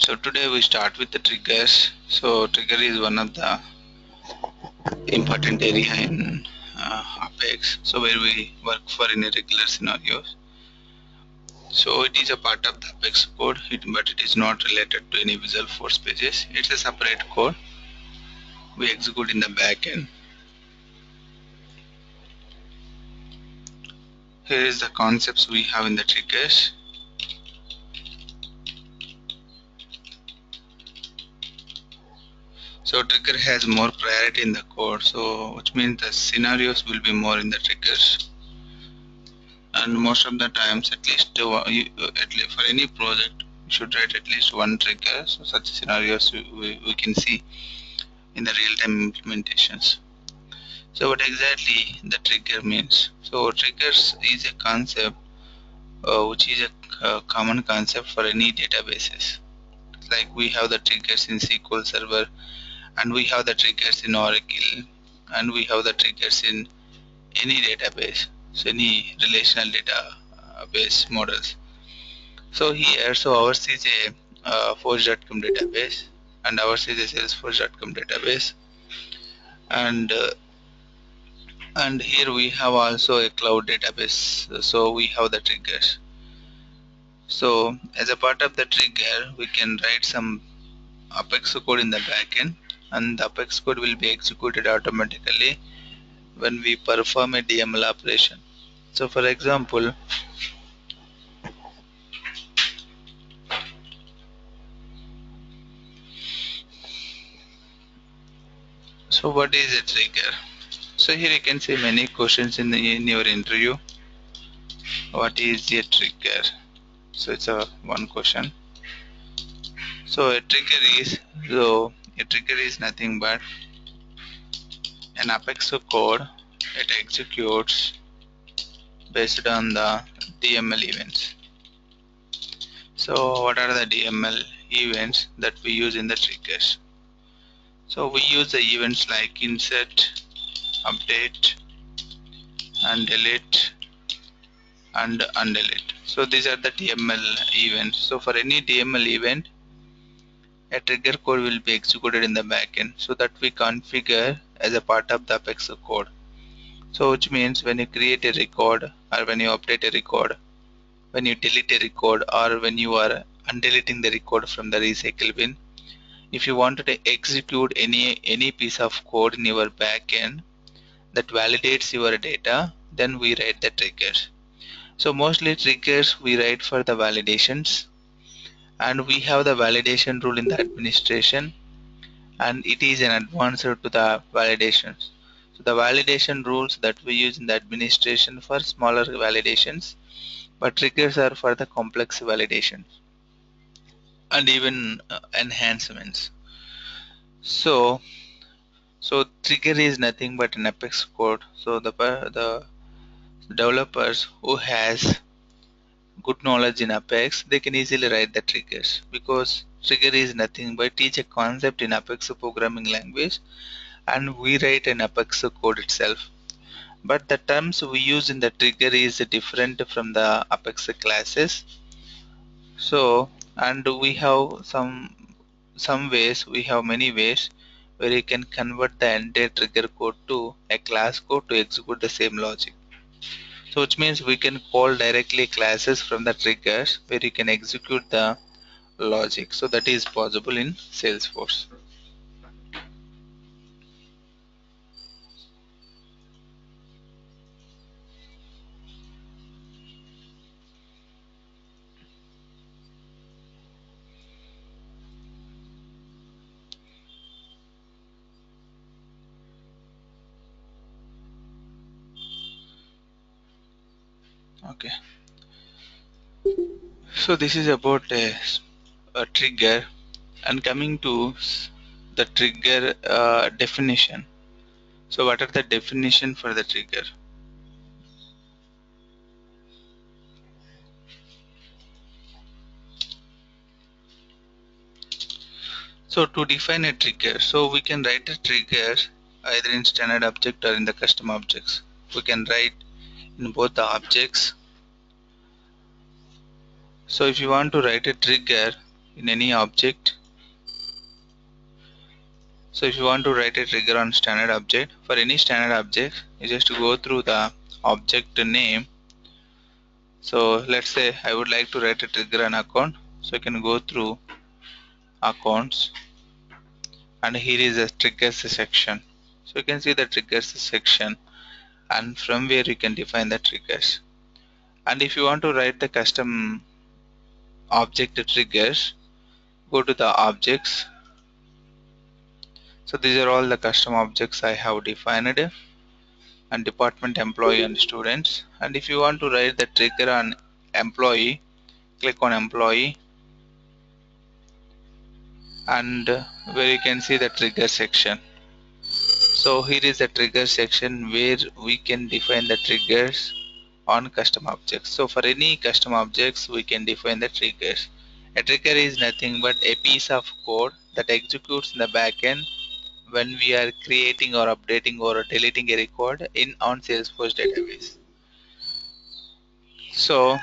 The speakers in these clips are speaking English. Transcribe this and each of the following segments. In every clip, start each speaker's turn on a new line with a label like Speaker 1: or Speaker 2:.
Speaker 1: So today we start with the triggers. So trigger is one of the important area in Apex. So where we work for in irregular scenarios. So it is a part of the Apex code, but it is not related to any Visual Force pages. It's a separate code we execute in the backend. Here is the concepts we have in the triggers. So trigger has more priority in the code, so which means the scenarios will be more in the triggers. And most of the times, at least for any project, you should write at least one trigger. So such scenarios we can see in the real-time implementations. So what exactly the trigger means? So triggers is a concept which is a common concept for any databases. Like we have the triggers in SQL Server, and we have the triggers in Oracle, and we have the triggers in any database, so any relational database models. So here, so ours is a Forge.com database, and ours is a Salesforce.com database, and here we have also a cloud database. So we have the triggers. So as a part of the trigger, we can write some Apex code in the backend, and the Apex code will be executed automatically when we perform a DML operation. So for example, so what is a trigger? So here you can see many questions in your interview. What is a trigger? So it's a one question. So a trigger is nothing but an Apex code. It executes based on the DML events. So what are the DML events that we use in the triggers? So we use the events like insert, update, and delete, and undelete. So these are the DML events. So for any DML event, a trigger code will be executed in the backend, so that we configure as a part of the Apex code. So which means when you create a record, or when you update a record, when you delete a record, or when you are undeleting the record from the recycle bin, if you wanted to execute any piece of code in your backend that validates your data, then we write the triggers. So mostly triggers we write for the validations, and we have the validation rule in the administration, and it is an advanced to the validations. So the validation rules that we use in the administration for smaller validations, but triggers are for the complex validations and even enhancements. So trigger is nothing but an Apex code. So the developers who has good knowledge in Apex, they can easily write the triggers, because trigger is nothing but teach a concept in Apex programming language, and we write an Apex code itself. But the terms we use in the trigger is different from the Apex classes. So, and we have we have many ways where you can convert the entire trigger code to a class code to execute the same logic. So which means we can call directly classes from the triggers where you can execute the logic. So that is possible in Salesforce. Okay. So this is about a trigger, and coming to the trigger definition. So what are the definition for the trigger? So to define a trigger, so we can write a trigger either in standard object or in the custom objects. We can write in both the objects. So if you want to write a trigger, in any object. So if you want to write a trigger on standard object, for any standard object, you just go through the object name. So let's say I would like to write a trigger on account. So I can go through accounts, and here is a triggers section. So you can see the triggers section, and from where you can define the triggers. And if you want to write the custom object triggers, go to the objects. So these are all the custom objects I have defined, and department, employee, and students. And if you want to write the trigger on employee, click on employee, and where you can see the trigger section. So here is the trigger section where we can define the triggers on custom objects. So for any custom objects we can define the triggers. A trigger is nothing but a piece of code that executes in the backend when we are creating or updating or deleting a record in on Salesforce database. So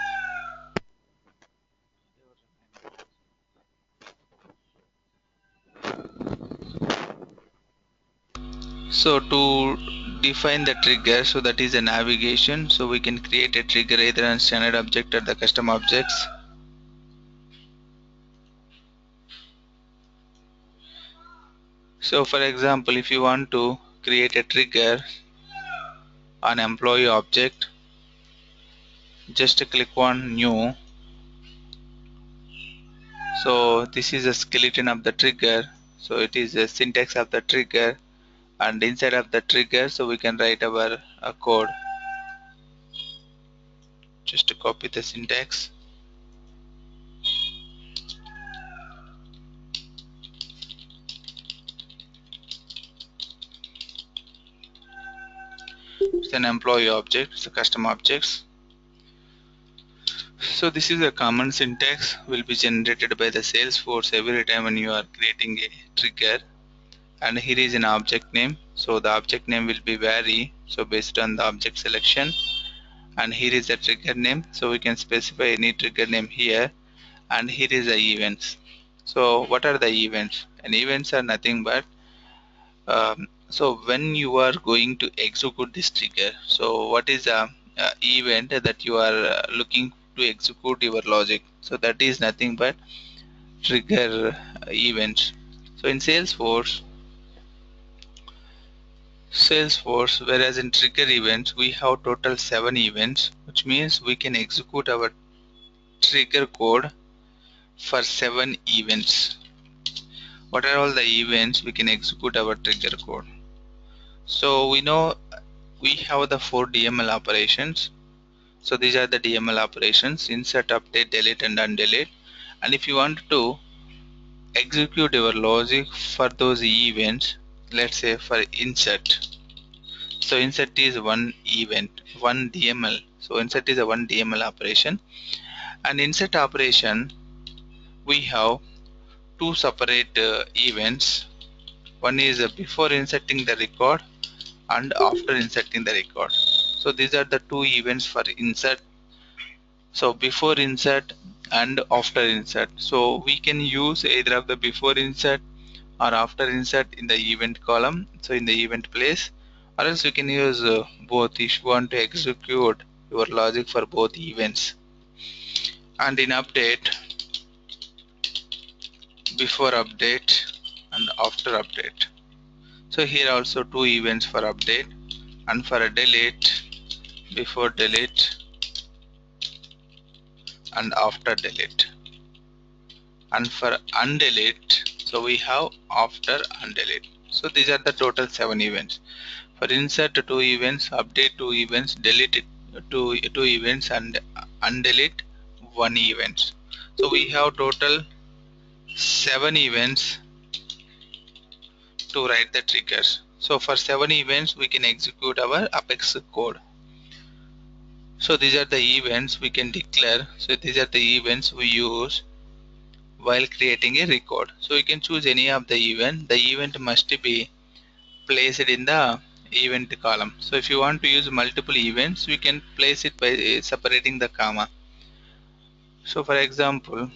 Speaker 1: to define the trigger, so that is a navigation. So we can create a trigger either on standard object or the custom objects. So for example, if you want to create a trigger on employee object, just click on new. So this is a skeleton of the trigger. So it is a syntax of the trigger, and inside of the trigger, so we can write our code. Just to copy the syntax. It's an employee object, it's a custom objects. So this is a common syntax will be generated by the Salesforce every time when you are creating a trigger. And here is an object name. So the object name will be vary, so based on the object selection. And here is the trigger name, so we can specify any trigger name here. And here is the events. So what are the events? And events are nothing but so when you are going to execute this trigger, so what is the event that you are looking to execute your logic? So that is nothing but trigger events. So in Salesforce, whereas in trigger events we have total 7 events, which means we can execute our trigger code for 7 events. What are all the events we can execute our trigger code? So we know we have the 4 DML operations. So these are the DML operations: insert, update, delete, and undelete. And if you want to execute your logic for those events, let's say for insert. So insert is one event, one DML. So insert is a one DML operation. And insert operation, we have two separate events. One is before inserting the record and after inserting the record. So these are the two events for insert. So before insert and after insert. So we can use either of the before insert or after insert in the event column, so in the event place, or else you can use both if you want to execute your logic for both events. And in update, before update and after update. So here also two events for update, and for a delete, before delete and after delete. And for undelete, so we have after undelete. So these are the total 7 events. For insert, 2 events, update 2 events, delete 2 events, and undelete 1 event. So we have total 7 events to write the triggers. So for 7 events we can execute our Apex code. So these are the events we can declare. So these are the events we use while creating a record. So you can choose any of the event. The event must be placed in the event column. So if you want to use multiple events, we can place it by separating the comma. So for example,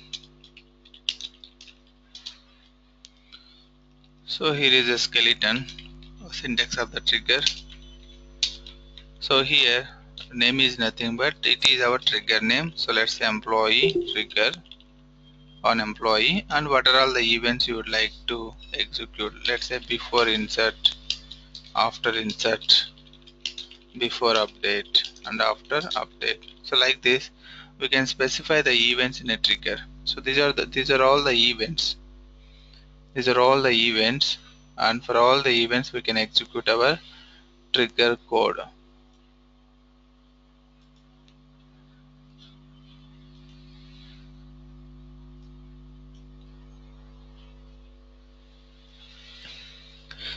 Speaker 1: So here is a skeleton syntax of the trigger. So here name is nothing but it is our trigger name. So let's say employee trigger on employee, and what are all the events you would like to execute. Let's say before insert, after insert, before update, and after update. So like this we can specify the events in a trigger. So these are all the events. These are all the events, and for all the events we can execute our trigger code.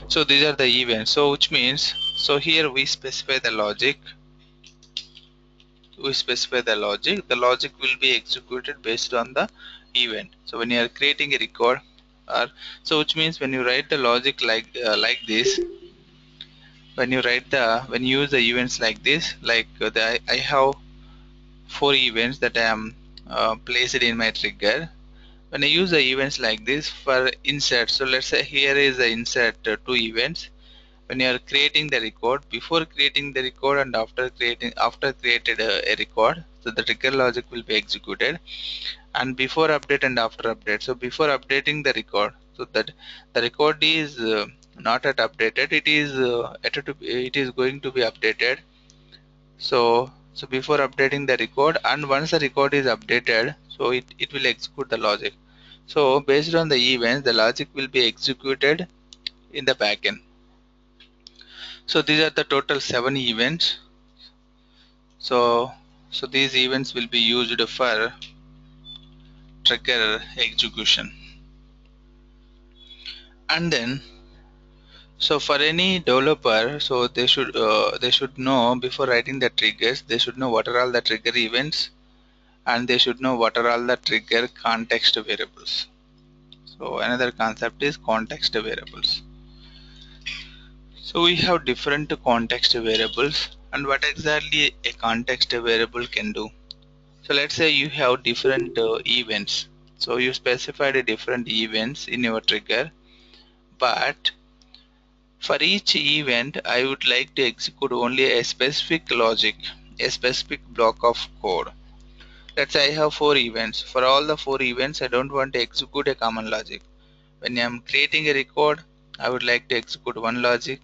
Speaker 1: So these are the events. So which means, so here we specify the logic. The logic will be executed based on the event. So when you are creating a record, or so which means when you write the logic like this, when you use the events like this, like I have four events that I am placed in my trigger. When I use the events like this for insert, so let's say here is the insert two events. When you are creating the record, before creating the record and after created a record, so the trigger logic will be executed, and before update and after update. So before updating the record, so that the record is not yet updated, it is going to be updated. So before updating the record, and once the record is updated, so it will execute the logic. So based on the events, the logic will be executed in the backend. So these are the total 7 events. So these events will be used for trigger execution. And then, so for any developer, so they should know before writing the triggers, they should know what are all the trigger events, and they should know what are all the trigger context variables. So another concept is context variables. So we have different context variables, and what exactly a context variable can do. So let's say you have different events. So you specified a different events in your trigger, but for each event I would like to execute only a specific logic, a specific block of code. Let's say I have 4 events. For all the 4 events I don't want to execute a common logic. When I am creating a record, I would like to execute one logic,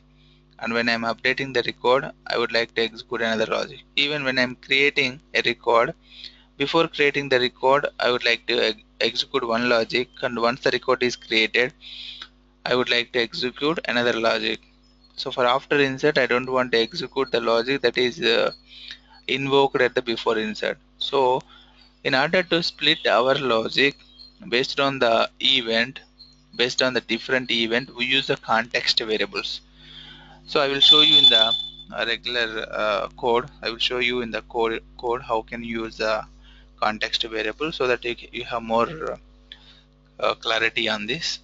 Speaker 1: and when I am updating the record, I would like to execute another logic. Even when I am creating a record, before creating the record, I would like to execute one logic, and once the record is created, I would like to execute another logic. So for after insert, I don't want to execute the logic that is invoked at the before insert. So in order to split our logic based on the event, based on the different event, we use the context variables. So I will show you in the regular code. I will show you in the code how can you use the context variable, so that you have more clarity on this.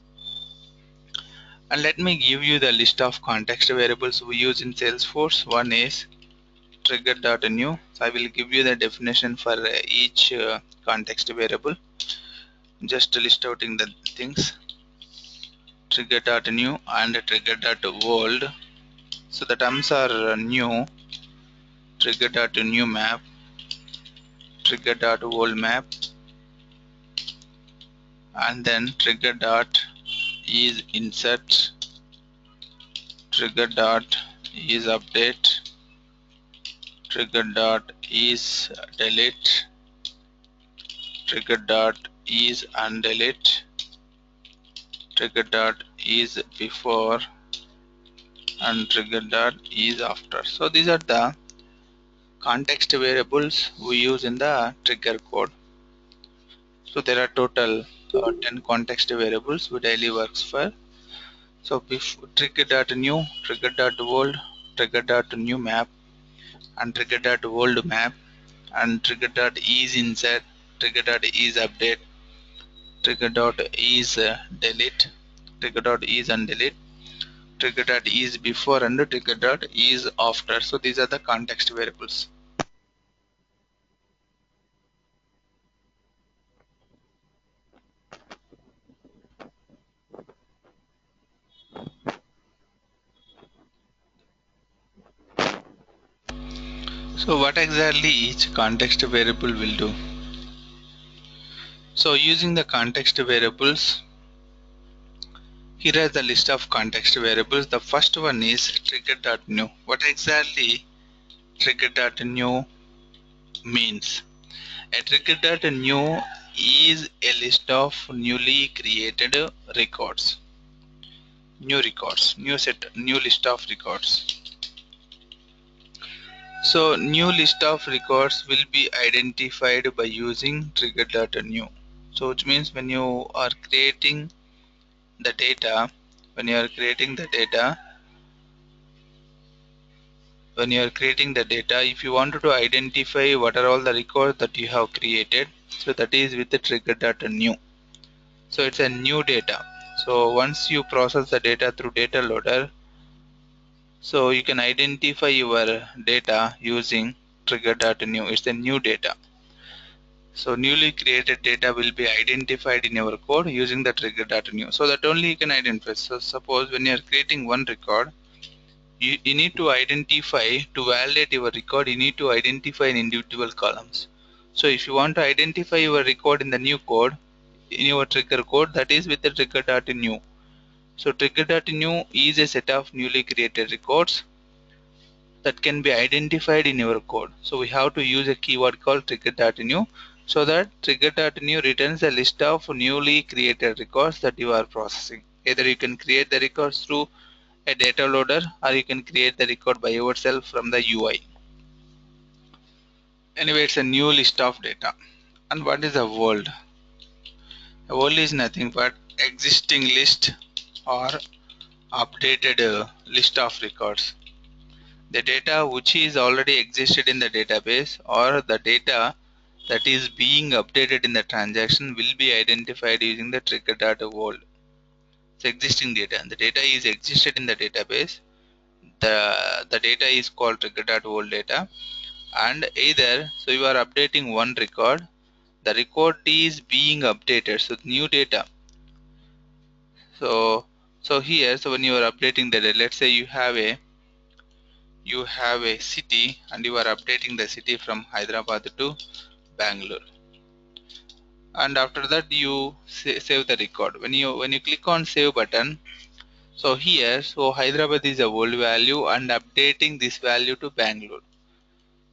Speaker 1: And let me give you the list of context variables we use in Salesforce. One is trigger.new. So I will give you the definition for each context variable. Just list out in the things. Trigger.new and trigger.world. So the terms are new, trigger.new map, trigger.world map, and then trigger dot is insert, trigger dot is update, trigger dot is delete, trigger dot is undelete, trigger dot is before, and trigger dot is after. So these are the context variables we use in the trigger code. So there are total 10 context variables we daily works for. So before trigger.new, trigger.world, trigger.new map, and trigger.world map, and trigger.is insert, trigger.is update, trigger.is delete, trigger.is undelete, trigger.is before, and trigger.is after. So these are the context variables. So what exactly each context variable will do? So using the context variables, here is the list of context variables. The first one is trigger.new. What exactly trigger.new means? A trigger.new is a list of newly created records. New records, new list of records. So new list of records will be identified by using trigger.new. So which means when you are creating the data, when you are creating the data, if you wanted to identify what are all the records that you have created, so that is with the trigger.new. So it's a new data. So once you process the data through data loader, so you can identify your data using trigger.new. It's a new data. So newly created data will be identified in your code using the trigger.new. So that only you can identify. So suppose when you are creating one record, you need to identify, to validate your record, you need to identify in individual columns. So if you want to identify your record in the new code, in your trigger code, that is with the trigger.new. So trigger.new is a set of newly created records that can be identified in your code. So we have to use a keyword called trigger.new, so that trigger.new returns a list of newly created records that you are processing. Either you can create the records through a data loader, or you can create the record by yourself from the UI. Anyway, it's a new list of data. And what is a world? A world is nothing but existing list or updated list of records. The data which is already existed in the database, or the data that is being updated in the transaction, will be identified using the trigger.world. It's existing data. The data is existed in the database. The data is called trigger.world data. And either, so you are updating one record, the record is being updated, so new data. So here, so when you are updating the data, let's say you have a city and you are updating the city from Hyderabad to Bangalore, and after that you save the record. When you click on save button, so here, so Hyderabad is a old value and updating this value to Bangalore.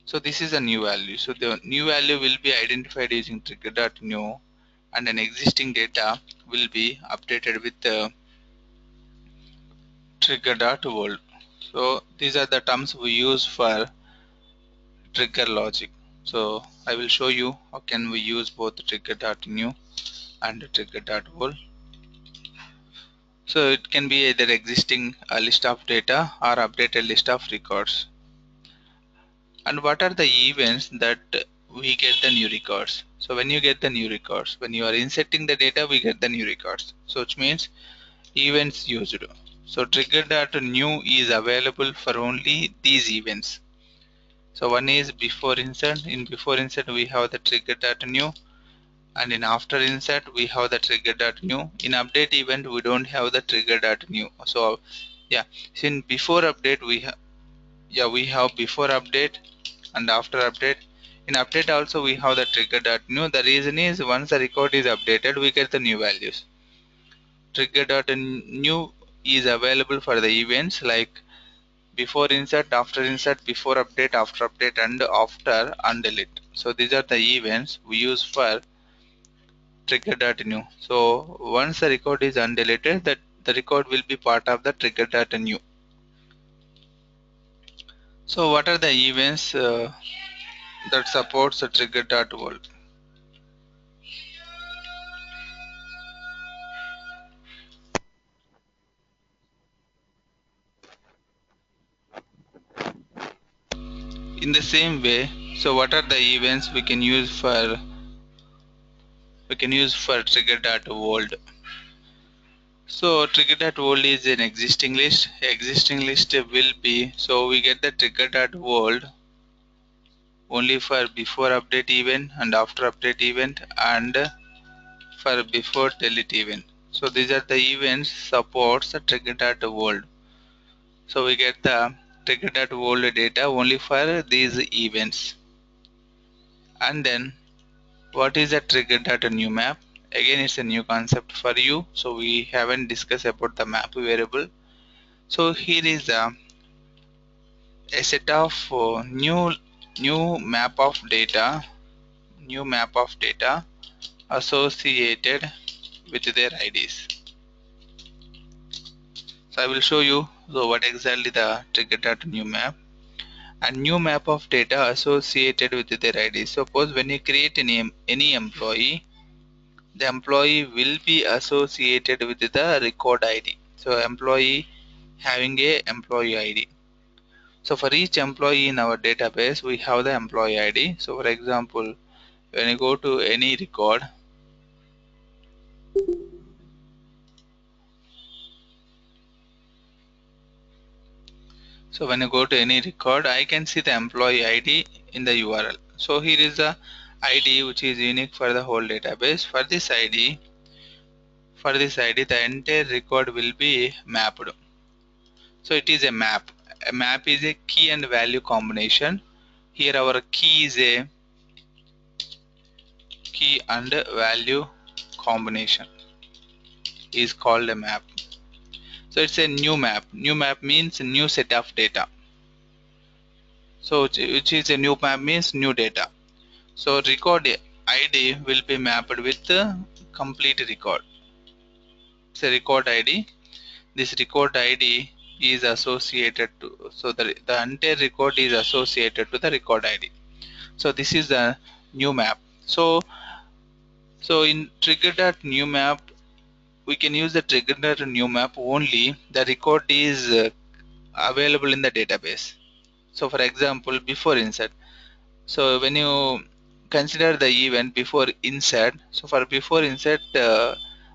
Speaker 1: So this is a new value. So the new value will be identified using trigger.new, and an existing data will be updated with trigger.world. So these are the terms we use for trigger logic. So I will show you how can we use both trigger.new and trigger.world. So it can be either existing list of data or updated list of records. And what are the events that we get the new records? So when you get the new records, when you are inserting the data, we get the new records. So which means events used. So trigger.new is available for only these events. So one is before insert. In before insert we have the trigger.new, and in after insert we have the trigger.new. In update event we don't have the trigger.new. So yeah, so in before update we have before update and after update. In update also we have the trigger.new. The reason is once the record is updated we get the new values. Trigger.new is available for the events like before insert, after insert, before update, after update, and after undelete. So these are the events we use for trigger.new. So once the record is undeleted, that the record will be part of the trigger.new. So what are the events that supports the trigger.world? In the same way, so what are the events we can use for trigger.world? So trigger.world is an existing list. Existing list will be, so we get the trigger.world only for before update event and after update event and for before delete event. So these are the events supports the trigger.world. So we get the trigger.old data only for these events. And then what is a trigger.new map? Again, it's a new concept for you, so we haven't discussed about the map variable. So here is a set of new map of data, associated with their IDs. So I will show you what exactly the trigger.new map. A new map of data associated with their ID. Suppose when you create any employee, the employee will be associated with the record ID. So employee having a employee ID. So for each employee in our database, we have the employee ID. So for example, when you go to any record, I can see the employee ID in the URL. So here is the ID which is unique for the whole database. For this ID, the entire record will be mapped. So it is a map. A map is a key and value combination. Here our key is a key and value combination is called a map. So it's a new map. New map means new set of data. So which is a new map means new data. So record ID will be mapped with the complete record. It's a record ID. This record ID is associated to, so the entire record is associated to the record ID. So this is the new map. So in trigger.new map, we can use the trigger.new map only the record is available in the database. So for example, before insert. So when you consider the event before insert, so for before insert,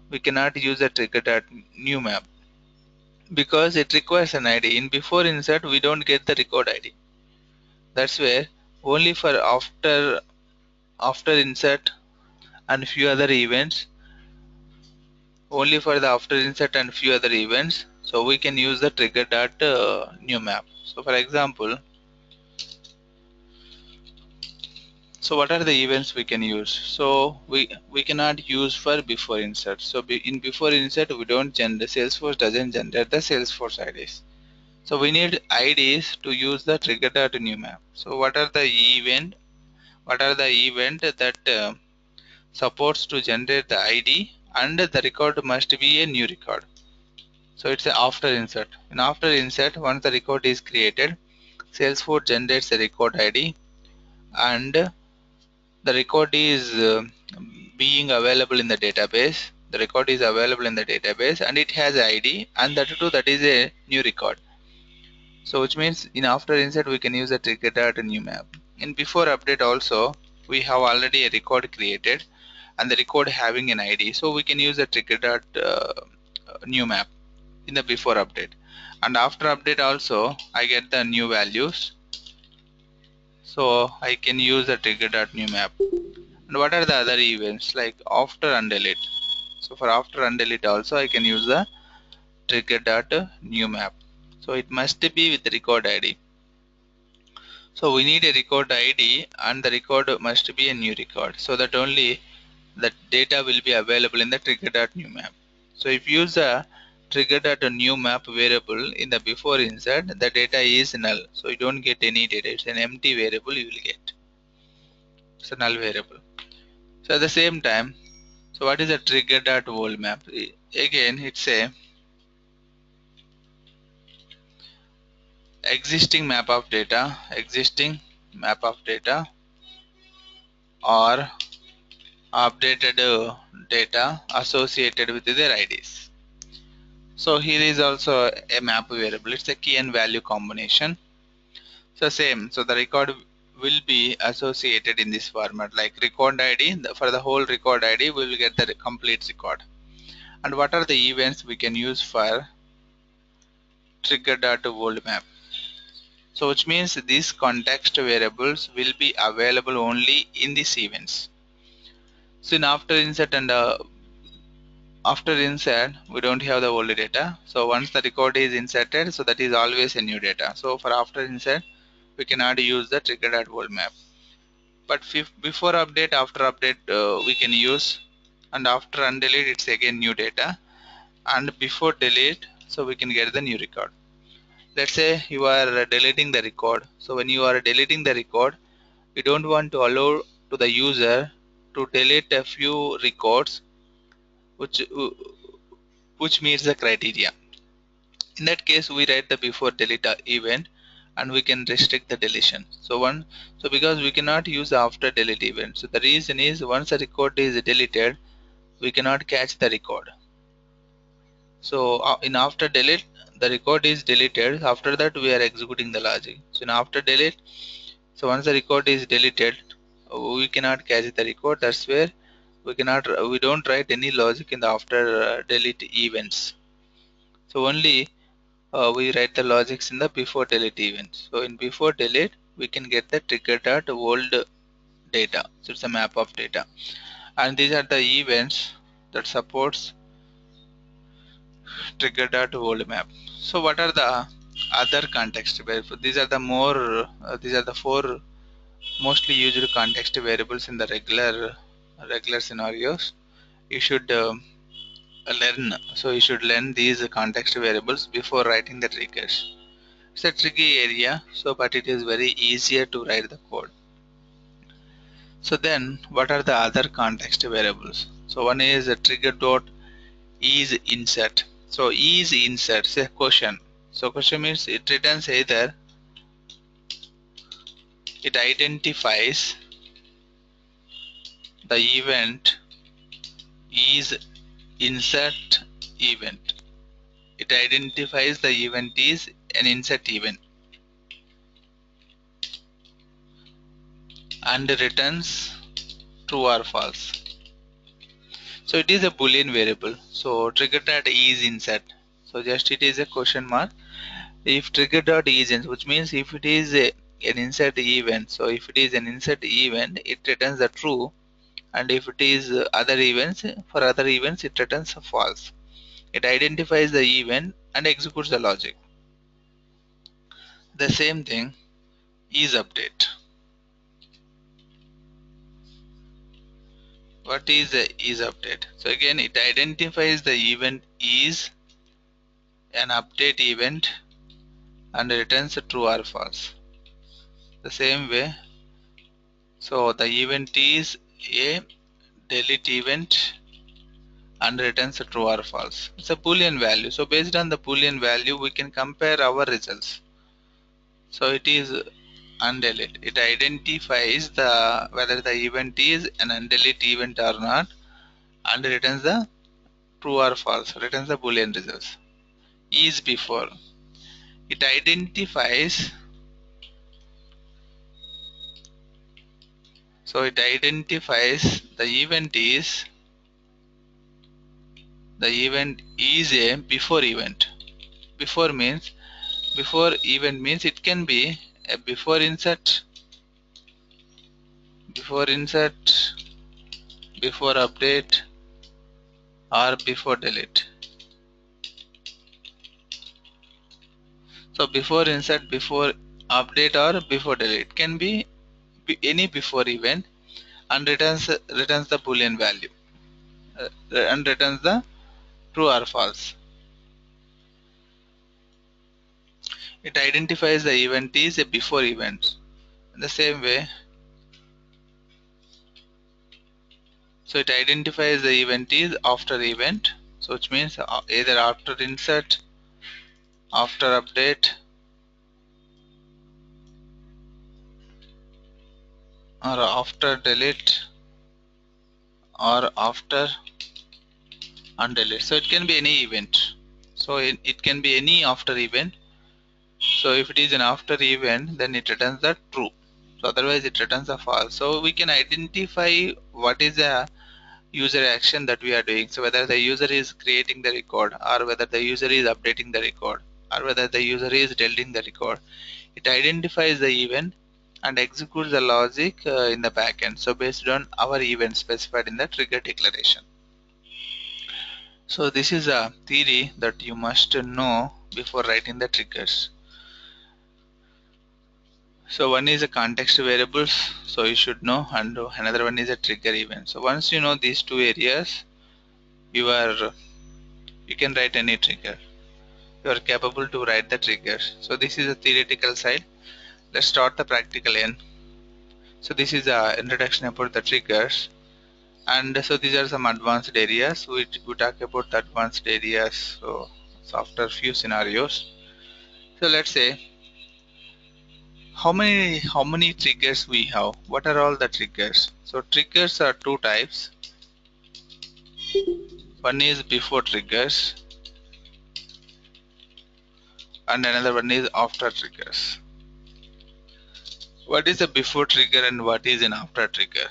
Speaker 1: we cannot use the trigger.new map because it requires an ID. In before insert, we don't get the record ID. That's where only for after insert and few other events, only for the after insert and few other events, so we can use the trigger.new map. So for example, so what are the events we can use? So we cannot use for before insert. So in before insert, we don't generate, Salesforce doesn't generate the Salesforce IDs. So we need IDs to use the trigger.new map. So what are the event? What are the event that supports to generate the ID, and the record must be a new record. So it's a after insert. In after insert, once the record is created, Salesforce generates a record ID, and the record is being available in the database. The record is available in the database and it has ID, and that too, that is a new record. So which means in after insert we can use a trigger.new map. In before update also, we have already a record created and the record having an ID, so we can use a trigger.new map in the before update. And after update also, I get the new values, so I can use the trigger.new map. And what are the other events like after and delete? So for after and delete also, I can use the trigger.new map. So it must be with record ID. So we need a record ID and the record must be a new record, so that only the data will be available in the trigger.new map. So if you use the trigger.new map variable in the before insert, the data is null. So you don't get any data. It's an empty variable you will get. It's a null variable. So at the same time, so what is a trigger.old map? Again, it's a existing map of data, or updated data associated with their IDs. So here is also a map variable. It's a key and value combination. So same. So the record will be associated in this format, like record ID. For the whole record ID, we will get the complete record. And what are the events we can use for trigger.old map? So which means these context variables will be available only in these events. So in after insert and after insert we don't have the old data, so once the record is inserted, so that is always a new data. So for after insert we cannot use the trigger.world map, but before update, after update we can use, and after undelete it's again new data, and before delete so we can get the new record. Let's say you are deleting the record, so when you are deleting the record you don't want to allow to the user to delete a few records which meets the criteria. In that case we write the before delete event and we can restrict the deletion. So because we cannot use the after delete event, so the reason is once a record is deleted we cannot catch the record. So in after delete the record is deleted, after that we are executing the logic. So in after delete, so once the record is deleted we cannot catch the record. That's where we don't write any logic in the after delete events. So only we write the logics in the before delete event. So in before delete we can get the trigger.world data. So it's a map of data, and these are the events that supports trigger.world map. So what are the other context variables? These are the these are the four mostly used context variables in the regular scenarios. You should learn. So you should learn these context variables before writing the triggers. It's a tricky area, so but it is very easier to write the code. So then what are the other context variables? So one is a trigger dot is insert. So is insert is a question. So question means it returns either it identifies the event is insert event. It identifies the event is an insert event and returns true or false. So it is a Boolean variable. So trigger dot is insert. So just it is a question mark. If trigger dot is insert, which means if it is an insert event, so if it is an insert event, it returns the true, and if it is other events, for other events it returns a false. It identifies the event and executes the logic. The same thing is update. What is the is update? So again it identifies the event is an update event and returns a true or false. The same way, so the event is a delete event and returns a true or false. It's a Boolean value. So based on the Boolean value we can compare our results. So it is undelete. It identifies the whether the event is an undelete event or not and returns the true or false, returns the Boolean results. Is before. It identifies, so it identifies the event is a before event. Before event means it can be a before insert, before update, or before delete. So before insert, before update, or before delete can be any before event and returns the Boolean value and returns the true or false. It identifies the event is a before event. In the same way, so it identifies the event is after event, so which means either after insert, after update, or after delete, or after undelete. So it can be any event. So it can be any after event. So if it is an after event, then it returns the true. So otherwise it returns a false. So we can identify what is the user action that we are doing. So whether the user is creating the record, or whether the user is updating the record, or whether the user is deleting the record. It identifies the event and executes the logic in the backend. So based on our event specified in the trigger declaration. So this is a theory that you must know before writing the triggers. So one is a context variables, so you should know, and another one is a trigger event. So once you know these two areas, you can write any trigger. You are capable to write the triggers. So this is a theoretical side. Let's start the practical end. So this is a introduction about the triggers, and so these are some advanced areas. We talk about the advanced areas. So after a few scenarios, so let's say how many triggers we have. What are all the triggers? So triggers are two types. One is before triggers and another one is after triggers. What is a before trigger and what is an after trigger?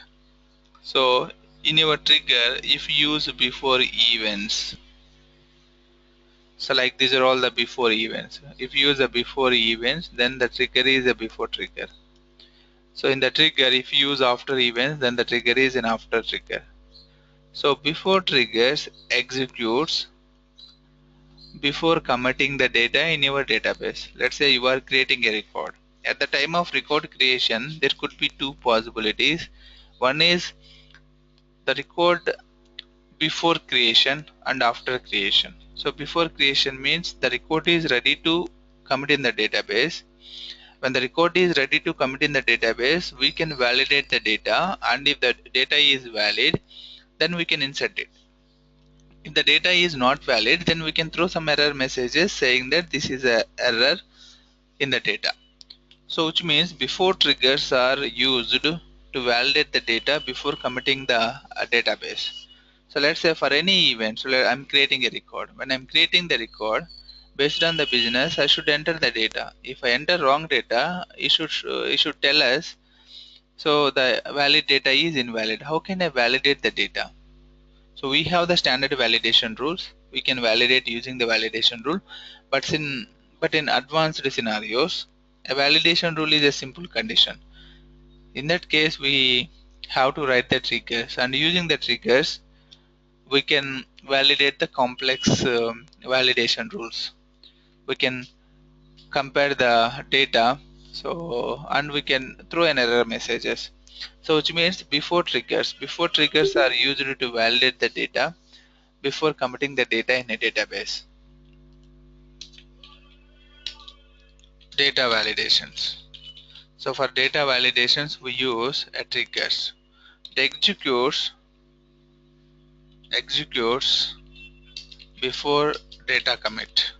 Speaker 1: So in your trigger, if you use before events, so like these are all the before events. If you use the before events, then the trigger is a before trigger. So in the trigger, if you use after events, then the trigger is an after trigger. So before triggers executes before committing the data in your database. Let's say you are creating a record. At the time of record creation, there could be two possibilities. One is the record before creation and after creation. So before creation means the record is ready to commit in the database. When the record is ready to commit in the database, we can validate the data, and if the data is valid, then we can insert it. If the data is not valid, then we can throw some error messages saying that this is a error in the data. So which means before triggers are used to validate the data before committing the database. So let's say for any event, so I'm creating a record. When I'm creating the record, based on the business, I should enter the data. If I enter wrong data, it should tell us so the valid data is invalid. How can I validate the data? So we have the standard validation rules. We can validate using the validation rule, but in advanced scenarios, a validation rule is a simple condition. In that case, we have to write the triggers, and using the triggers, we can validate the complex validation rules. We can compare the data, and we can throw an error messages. So which means before triggers are used to validate the data before committing the data in a database. Data validations. So for data validations, we use a triggers. It executes before data commit.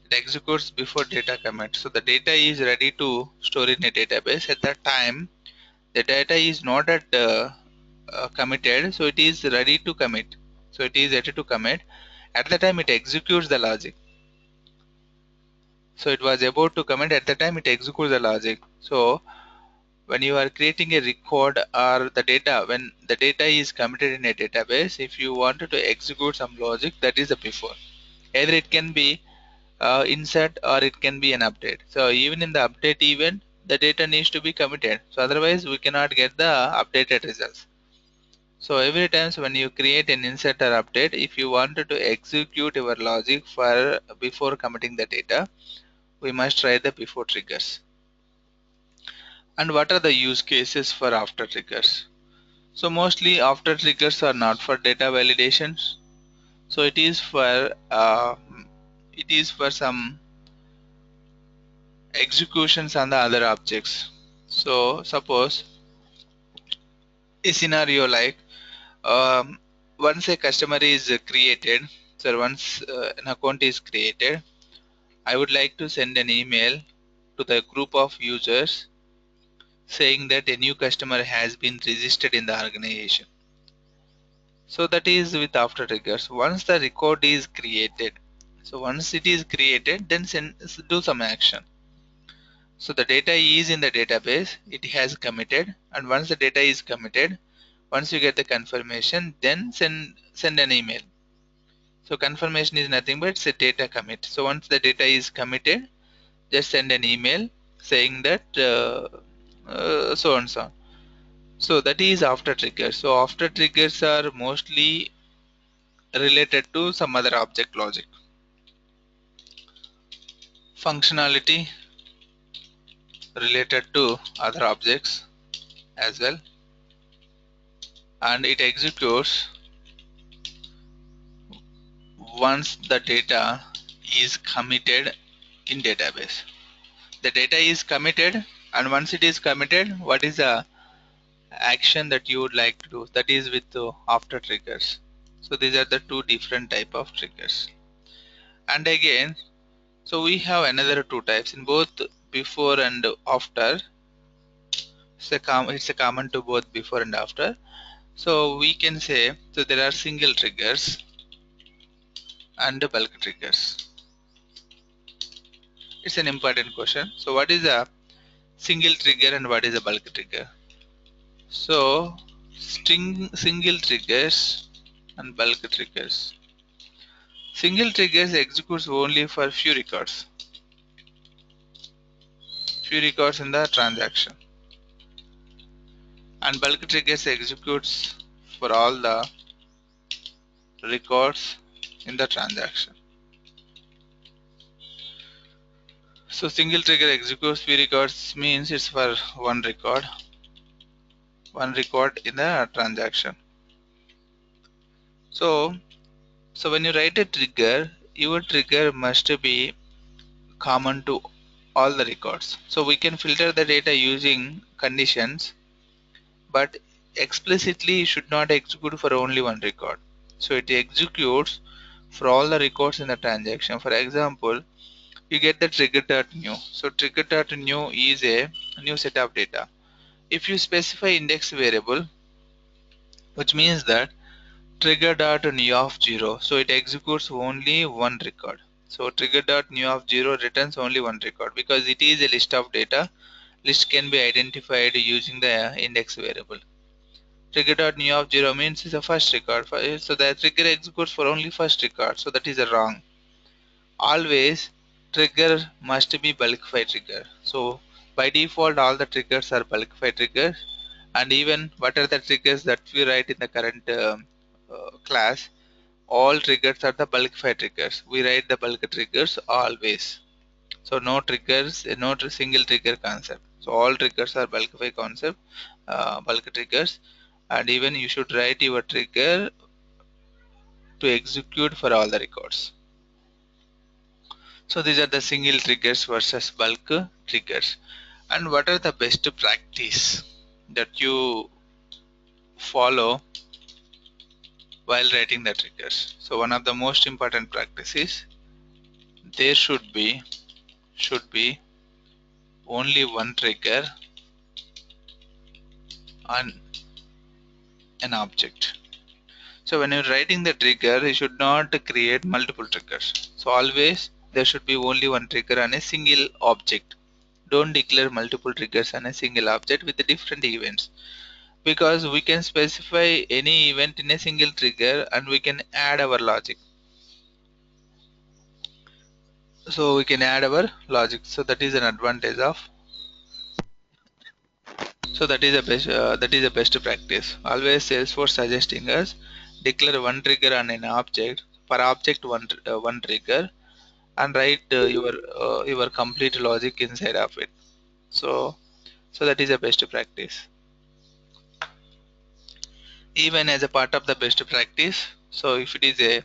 Speaker 1: It executes before data commit. So the data is ready to store in a database. At that time, the data is not at committed, so it is ready to commit. So it is ready to commit. At the time, it executes the logic. So it was about to commit. At the time, it executes the logic. So when you are creating a record or the data, when the data is committed in a database, if you wanted to execute some logic, that is the before. Either it can be insert or it can be an update. So even in the update event, the data needs to be committed. So otherwise we cannot get the updated results. So every time when you create an insert or update, if you wanted to execute your logic for before committing the data, we must try the before triggers. And what are the use cases for after triggers? So mostly after triggers are not for data validations. So it is for some executions on the other objects. So suppose a scenario like once a customer is created, so once an account is created, I would like to send an email to the group of users saying that a new customer has been registered in the organization. So that is with after triggers. Once the record is created, so once it is created, then do some action. So the data is in the database, it has committed, and once the data is committed, once you get the confirmation, then send an email. So confirmation is nothing but it's a data commit. So once the data is committed, just send an email saying that so and so. So that is after triggers. So after triggers are mostly related to some other object logic. Functionality related to other objects as well, and it executes once the data is committed in database. The data is committed, and once it is committed, what is the action that you would like to do? That is with after triggers. So these are the two different type of triggers. And again, so we have another two types in both before and after. It's a common to both before and after. So we can say, so there are single triggers and bulk triggers. It's an important question. So what is a single trigger and what is a bulk trigger? So single triggers and bulk triggers. Single triggers executes only for few records in the transaction, and bulk triggers executes for all the records in the transaction. So single trigger executes few records means it's for one record in the transaction. So when you write a trigger, your trigger must be common to all the records. So we can filter the data using conditions, but explicitly you should not execute for only one record. So it executes for all the records in the transaction. For example, you get the trigger.new. So trigger.new is a new set of data. If you specify index variable, which means that trigger.new of 0, so it executes only one record. So trigger.new of 0 returns only one record because it is a list of data. List can be identified using the index variable. Trigger.new of 0 means it's the first record. So the trigger executes for only first record. So that is a wrong. Always trigger must be bulkify trigger. So by default all the triggers are bulkify triggers, and even what are the triggers that we write in the current class, all triggers are the bulkify triggers. We write the bulk triggers always. So no triggers, no single trigger concept. So all triggers are bulkify concept, bulk triggers, and even you should write your trigger to execute for all the records. So these are the single triggers versus bulk triggers. And what are the best practice that you follow while writing the triggers? So one of the most important practices, there should be only one trigger on an object. So when you're writing the trigger, you should not create multiple triggers. So always there should be only one trigger on a single object. Don't declare multiple triggers on a single object with the different events, because we can specify any event in a single trigger and we can add our logic. So we can add our logic. So that is an advantage of. So that is a best practice. Always Salesforce suggesting us declare one trigger on an object, per object one trigger, and write your complete logic inside of it. So that is a best practice. Even as a part of the best practice, so if it is a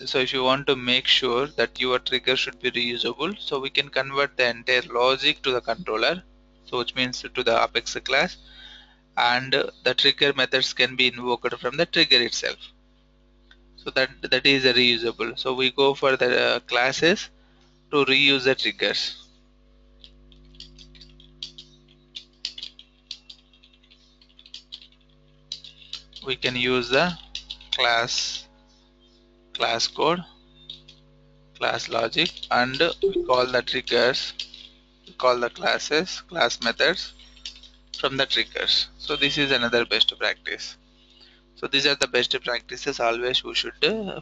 Speaker 1: so if you want to make sure that your trigger should be reusable, so we can convert the entire logic to the controller, so which means to the Apex class, and the trigger methods can be invoked from the trigger itself. So that is a reusable. So we go for the classes to reuse the triggers. We can use the class code, class logic, and we call the triggers, we call the classes, class methods from the triggers. So this is another best practice. So these are the best practices always we should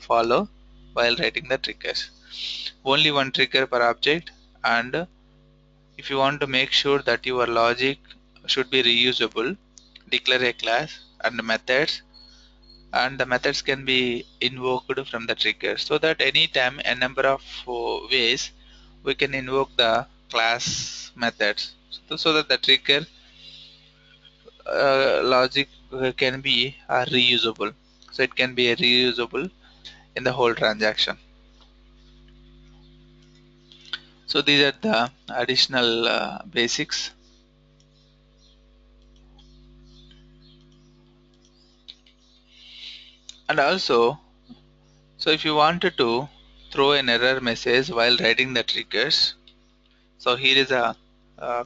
Speaker 1: follow while writing the triggers. Only one trigger per object, and if you want to make sure that your logic should be reusable, declare a class and methods and the methods can be invoked from the trigger, so that anytime a number of ways we can invoke the class methods, so that the trigger logic can be reusable, so it can be reusable in the whole transaction. So these are the additional basics. And also, so if you wanted to throw an error message while writing the triggers, so here is a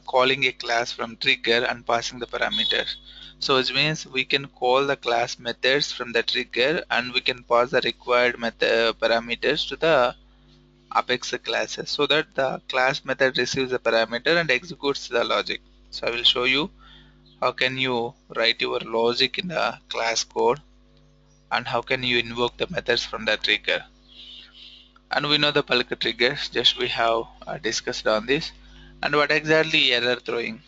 Speaker 1: calling a class from trigger and passing the parameters. So it means we can call the class methods from the trigger and we can pass the required method parameters to the apex classes, so that the class method receives the parameter and executes the logic. So I will show you how can you write your logic in the class code and how can you invoke the methods from the trigger. And we know the bulk triggers, just we have discussed on this. And what exactly error throwing?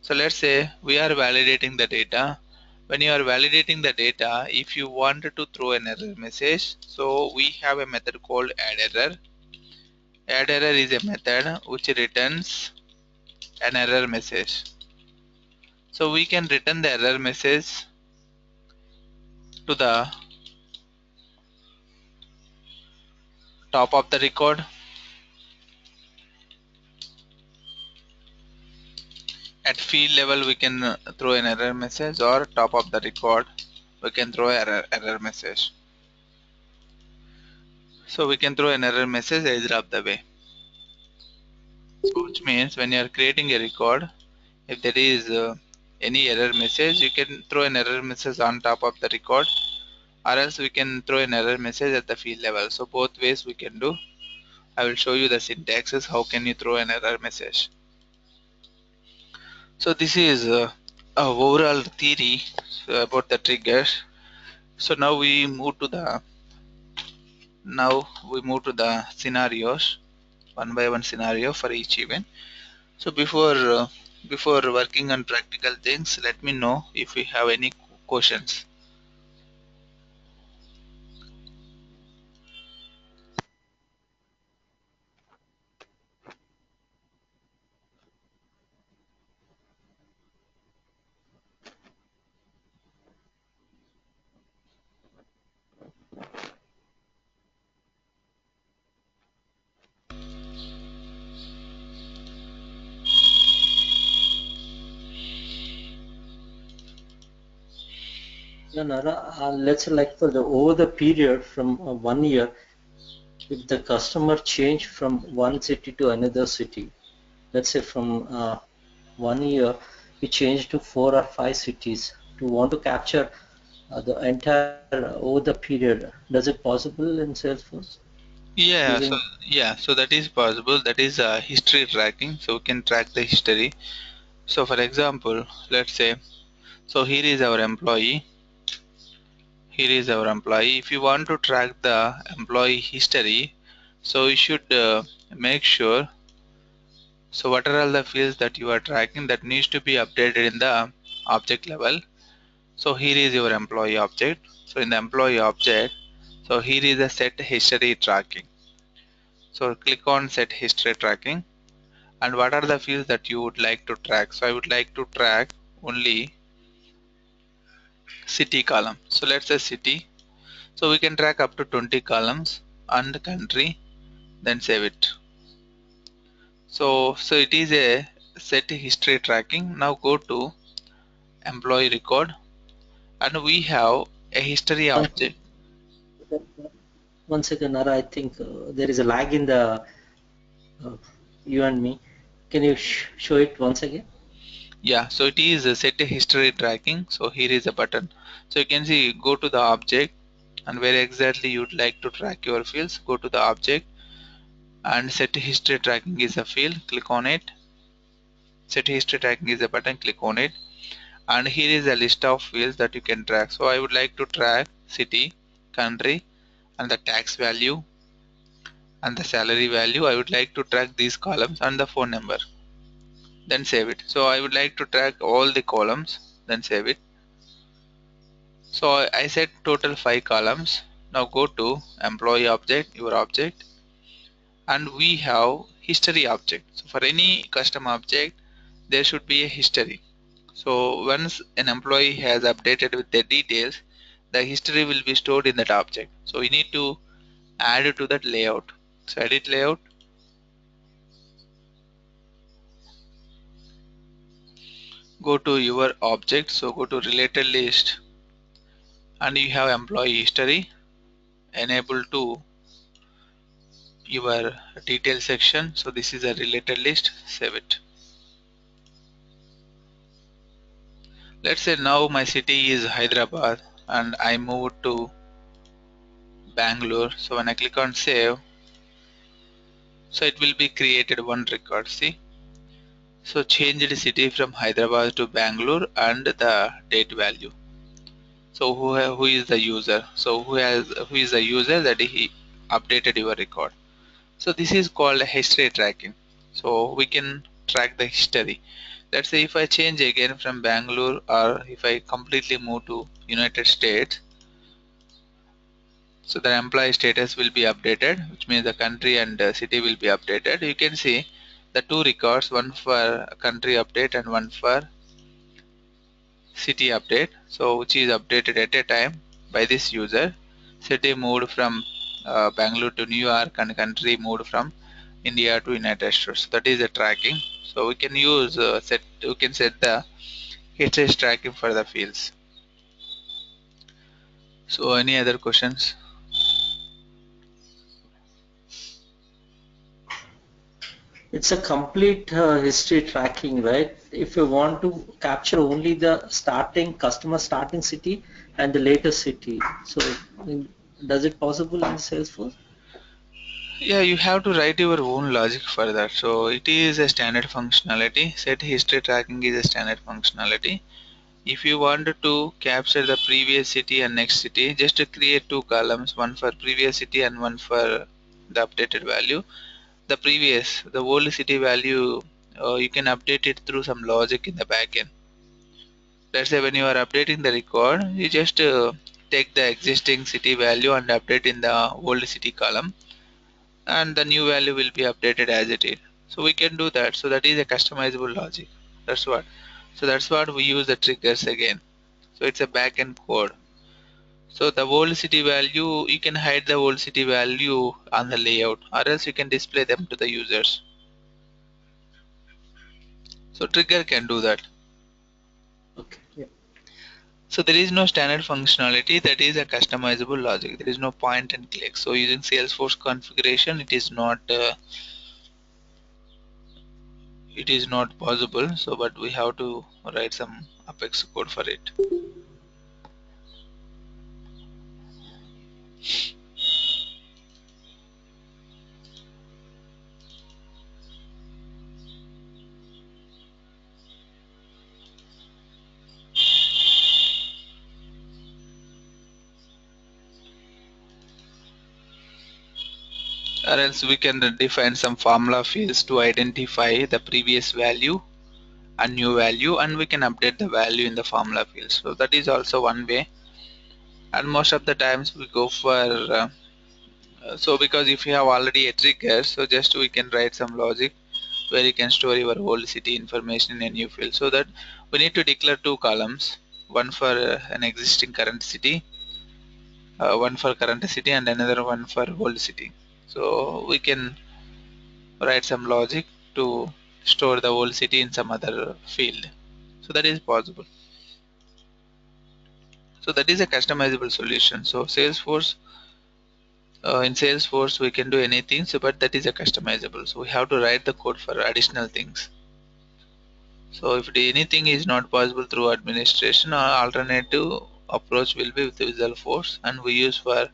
Speaker 1: So let's say we are validating the data. When you are validating the data, if you wanted to throw an error message, so we have a method called add error. Add error is a method which returns an error message. So we can return the error message to the top of the record. At field level we can throw an error message, or top of the record we can throw error message. So we can throw an error message either of the way. So which means when you are creating a record, if there is any error message, you can throw an error message on top of the record, or else we can throw an error message at the field level. So both ways we can do. I will show you the syntaxes how can you throw an error message. So this is a overall theory about the triggers. So now we move to the scenarios, one by one scenario for each event. So before working on practical things, let me know if we have any questions.
Speaker 2: No, Nara, let's say like for the over the period from 1 year, if the customer change from one city to another city, let's say from 1 year, he changed to 4 or 5 cities. To want to capture the entire over the period, does it possible in Salesforce
Speaker 1: Yeah, so
Speaker 2: using?
Speaker 1: yeah, so that is possible. That is history tracking. So we can track the history. So for example, let's say, so here is our employee. Here is our employee. If you want to track the employee history, so you should make sure. So what are all the fields that you are tracking that needs to be updated in the object level? So here is your employee object. So in the employee object, so here is the set history tracking. So click on set history tracking. And what are the fields that you would like to track? So I would like to track only city column. So let's say city. So we can track up to 20 columns and country, then save it. So it is a set history tracking. Now go to employee record and we have a history
Speaker 2: One,
Speaker 1: object.
Speaker 2: one second, Nara, I think there is a lag in the uh, you and me. Can you show it once again?
Speaker 1: Yeah, so it is a set history tracking. So here is a button. So you can see, go to the object and where exactly you'd like to track your fields, go to the object and set history tracking is a field, click on it. Set history tracking is a button, click on it. And here is a list of fields that you can track. So I would like to track city, country, and the tax value and the salary value. I would like to track these columns and the phone number. Then save it. So I would like to track all the columns, then save it. So I set total 5 columns. Now go to employee object, your object, and we have history object. So for any custom object, there should be a history. So once an employee has updated with their details, the history will be stored in that object. So we need to add it to that layout. So edit layout, go to your object, so go to related list, and you have employee history, enable to your detail section. So this is a related list, save it. Let's say now my city is Hyderabad and I moved to Bangalore. So when I click on save, so it will be created one record. See, so changed city from Hyderabad to Bangalore and the date value. So who is the user? So who is the user that he updated your record? So this is called history tracking. So we can track the history. Let's say if I change again from Bangalore, or if I completely move to United States, so the employee status will be updated, which means the country and city will be updated. You can see the two records, one for country update and one for city update. So which is updated at a time by this user. City moved from Bangalore to New York, and country moved from India to United States. That is the tracking. So we can use we can set the history tracking for the fields. So any other questions?
Speaker 2: It's a complete history tracking, right? If you want to capture only the starting customer starting city and the latest city, so does it possible in Salesforce?
Speaker 1: Yeah, you have to write your own logic for that. So it is a standard functionality. Set history tracking is a standard functionality. If you wanted to capture the previous city and next city, just to create two columns, one for previous city and one for the updated value. The old city value, you can update it through some logic in the backend. Let's say when you are updating the record, you just take the existing city value and update in the old city column, and the new value will be updated as it is. So we can do that. So that is a customizable logic. That's what. So that's what we use the triggers again. So it's a backend code. So the old city value, you can hide the old city value on the layout, or else you can display them to the users. So trigger can do that.
Speaker 2: Okay. Yeah.
Speaker 1: So there is no standard functionality, that is a customizable logic. There is no point and click. So using Salesforce configuration, it is not possible. So but we have to write some Apex code for it. Or else we can define some formula fields to identify the previous value and new value, and we can update the value in the formula fields. So that is also one way. And most of the times we go for so because if you have already a trigger, so just we can write some logic where you can store your whole city information in a new field. So that we need to declare two columns, one for an existing current city, one for current city and another one for old city. So we can write some logic to store the old city in some other field. So that is possible. So that is a customizable solution. So in Salesforce we can do anything, so but that is a customizable. So we have to write the code for additional things. So if anything is not possible through administration, our alternative approach will be with Visual Force, and we use for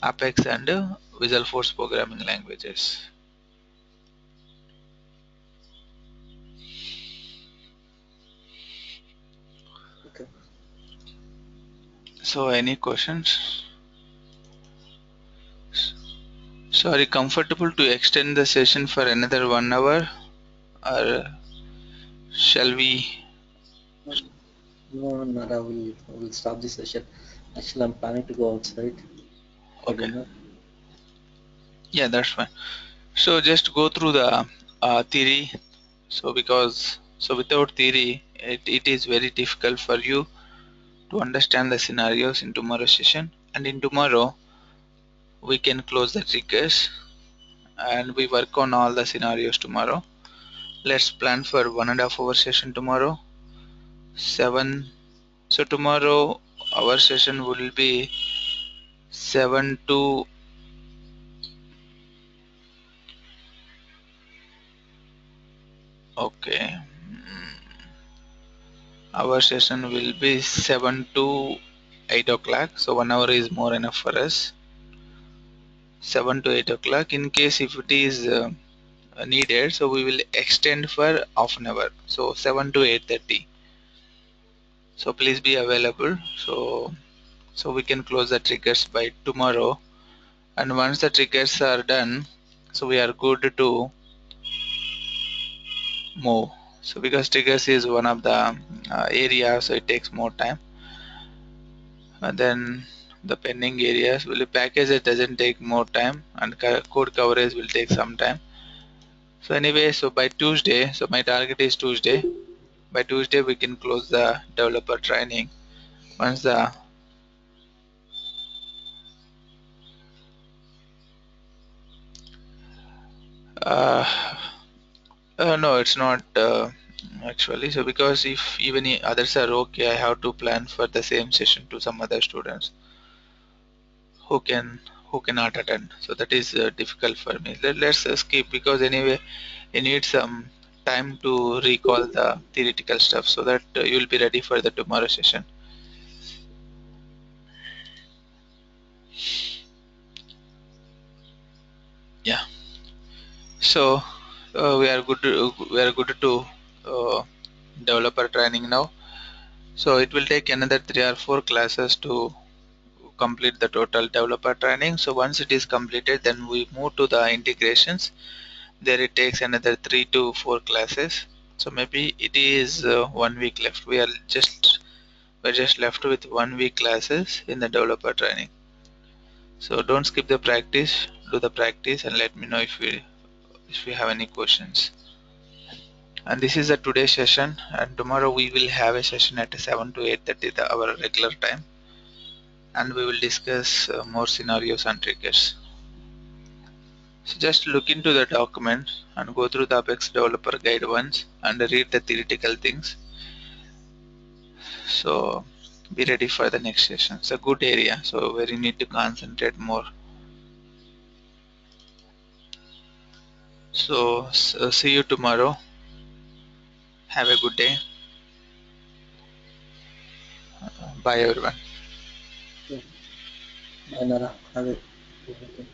Speaker 1: Apex and Visual Force programming languages.
Speaker 2: Okay.
Speaker 1: So any questions? So are you comfortable to extend the session for another 1 hour, or shall we?
Speaker 2: No, Nara, we'll stop the session. Actually, I'm planning to go outside for
Speaker 1: Okay.
Speaker 2: dinner.
Speaker 1: Yeah, that's fine. So just go through the theory. So without theory, it is very difficult for you to understand the scenarios in tomorrow's session. And in tomorrow, we can close the triggers and we work on all the scenarios tomorrow. Let's plan for 1.5 hour session tomorrow. 7. So tomorrow our session will be 7 to okay. Our session will be 7 to 8 o'clock. So 1 hour is more enough for us. 7 to 8 o'clock. In case if it is needed, so we will extend for half an hour. So 7 to 8:30. So please be available. So we can close the triggers by tomorrow. And once the triggers are done, so we are good to move. So because triggers is one of the areas, so it takes more time. And then the pending areas will be package that doesn't take more time, and code coverage will take some time. So anyway, so by Tuesday, so my target is Tuesday. By Tuesday we can close the developer training. Once the uh, no, it's not actually. So because if even others are okay, I have to plan for the same session to some other students who can who cannot attend. So that is difficult for me. Let's skip because anyway, you need some time to recall the theoretical stuff so that you will be ready for the tomorrow session. Yeah. So we are good to uh, developer training now. So it will take another 3 or 4 classes to complete the total developer training. So once it is completed, then we move to the integrations. There it takes another 3 to 4 classes. So maybe it is 1 week left. We're just left with 1 week classes in the developer training. So don't skip the practice. Do the practice and let me know if you have any questions. And this is the today's session. And tomorrow we will have a session at 7 to 8:30 our regular time, and we will discuss more scenarios and triggers. So just look into the document and go through the Apex Developer Guide once and read the theoretical things. So be ready for the next session. It's a good area, so where you need to concentrate more. So see you tomorrow. Have a good day. Bye everyone.
Speaker 2: Yeah. Bye, Nara. Have a good weekend.